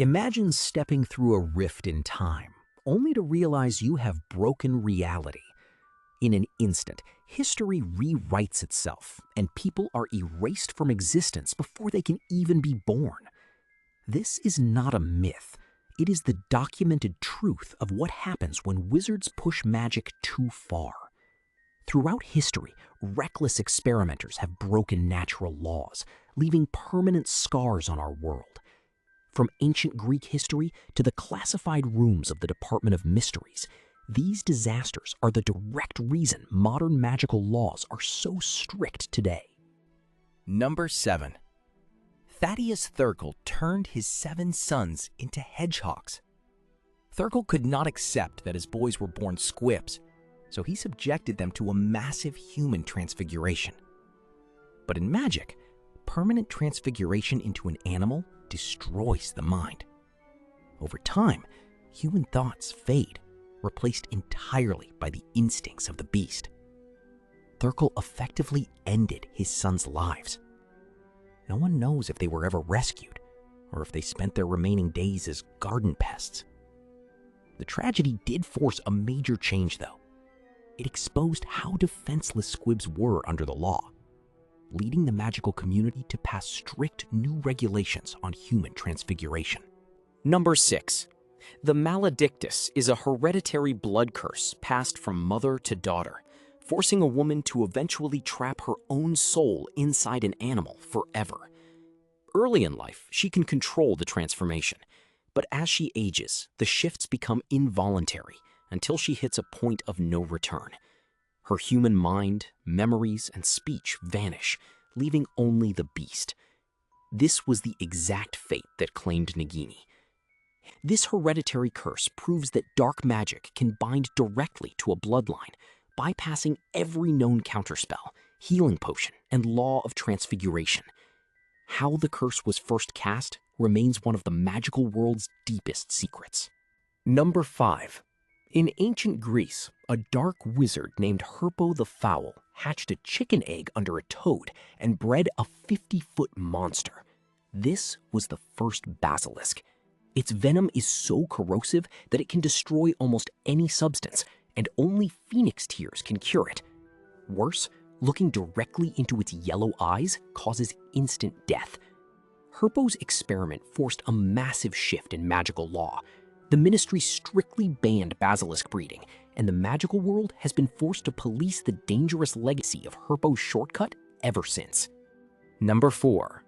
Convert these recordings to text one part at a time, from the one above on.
Imagine stepping through a rift in time, only to realize you have broken reality. In an instant, history rewrites itself, and people are erased from existence before they can even be born. This is not a myth. It is the documented truth of what happens when wizards push magic too far. Throughout history, reckless experimenters have broken natural laws, leaving permanent scars on our world. From ancient Greek history to the classified rooms of the Department of Mysteries, these disasters are the direct reason modern magical laws are so strict today. Number 7. Thaddeus Thurkell turned his 7 sons into hedgehogs. Thurkell could not accept that his boys were born squibs, so he subjected them to a massive human transfiguration. But in magic, permanent transfiguration into an animal destroys the mind. Over time, human thoughts fade, replaced entirely by the instincts of the beast. Thurkell effectively ended his sons' lives. No one knows if they were ever rescued or if they spent their remaining days as garden pests. The tragedy did force a major change, though. It exposed how defenseless squibs were under the law, leading the magical community to pass strict new regulations on human transfiguration. Number 6. The Maledictus is a hereditary blood curse passed from mother to daughter, forcing a woman to eventually trap her own soul inside an animal forever. Early in life, she can control the transformation, but as she ages, the shifts become involuntary until she hits a point of no return. Her human mind, memories, and speech vanish, leaving only the beast. This was the exact fate that claimed Nagini. This hereditary curse proves that dark magic can bind directly to a bloodline, bypassing every known counterspell, healing potion, and law of transfiguration. How the curse was first cast remains one of the magical world's deepest secrets. Number 5. In ancient Greece, a dark wizard named Herpo the Foul hatched a chicken egg under a toad and bred a 50-foot monster. This was the first basilisk. Its venom is so corrosive that it can destroy almost any substance, and only phoenix tears can cure it. Worse, looking directly into its yellow eyes causes instant death. Herpo's experiment forced a massive shift in magical law. The ministry strictly banned basilisk breeding, and the magical world has been forced to police the dangerous legacy of Herpo's shortcut ever since. Number 4.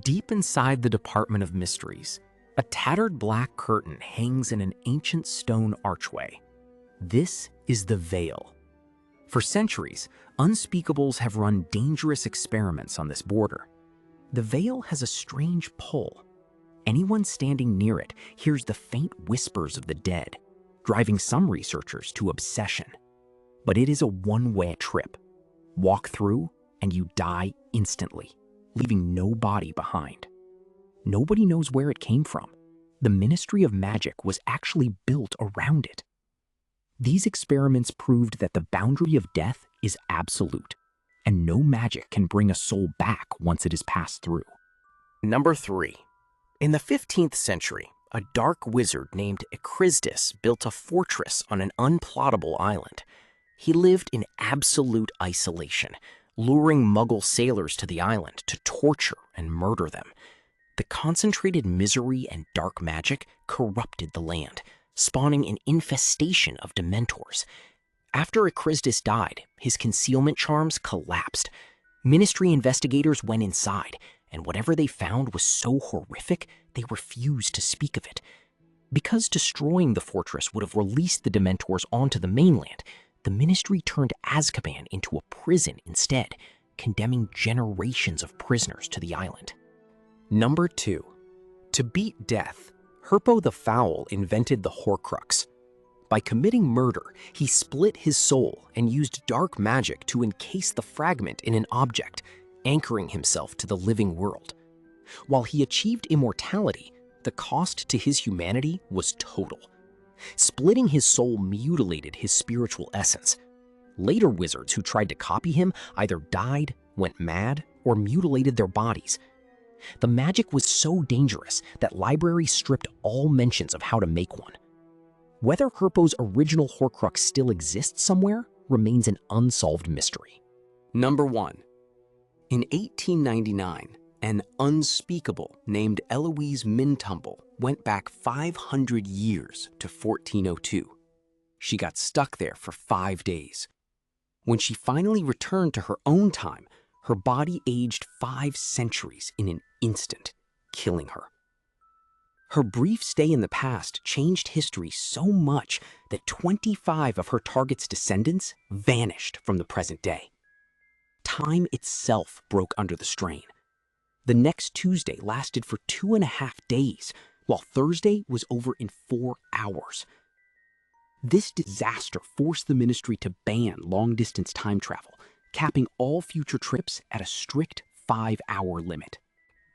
Deep inside the Department of Mysteries, a tattered black curtain hangs in an ancient stone archway. This is the Veil. For centuries, unspeakables have run dangerous experiments on this border. The Veil has a strange pull. Anyone standing near it hears the faint whispers of the dead, driving some researchers to obsession. But it is a one-way trip. Walk through and you die instantly, leaving no body behind. Nobody knows where it came from. The Ministry of Magic was actually built around it. These experiments proved that the boundary of death is absolute, and no magic can bring a soul back once it is passed through. Number 3. In the 15th century, a dark wizard named Acrisius built a fortress on an unplottable island. He lived in absolute isolation, luring Muggle sailors to the island to torture and murder them. The concentrated misery and dark magic corrupted the land, spawning an infestation of Dementors. After Acrisius died, his concealment charms collapsed. Ministry investigators went inside, and whatever they found was so horrific, they refused to speak of it. Because destroying the fortress would have released the Dementors onto the mainland, the Ministry turned Azkaban into a prison instead, condemning generations of prisoners to the island. Number 2. To beat death, Herpo the Foul invented the Horcrux. By committing murder, he split his soul and used dark magic to encase the fragment in an object, anchoring himself to the living world. While he achieved immortality, the cost to his humanity was total. Splitting his soul mutilated his spiritual essence. Later wizards who tried to copy him either died, went mad, or mutilated their bodies. The magic was so dangerous that libraries stripped all mentions of how to make one. Whether Herpo's original Horcrux still exists somewhere remains an unsolved mystery. Number 1. In 1899, an unspeakable named Eloise Mintumble went back 500 years to 1402. She got stuck there for 5 days. When she finally returned to her own time, her body aged 5 centuries in an instant, killing her. Her brief stay in the past changed history so much that 25 of her target's descendants vanished from the present day. Time itself broke under the strain. The next Tuesday lasted for 2.5 days, while Thursday was over in 4 hours. This disaster forced the ministry to ban long-distance time travel, capping all future trips at a strict 5-hour limit.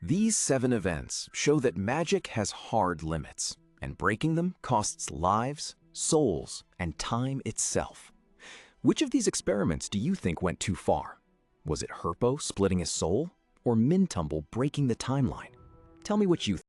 These 7 events show that magic has hard limits, and breaking them costs lives, souls, and time itself. Which of these experiments do you think went too far? Was it Herpo splitting his soul, or Mintumble breaking the timeline? Tell me what you think.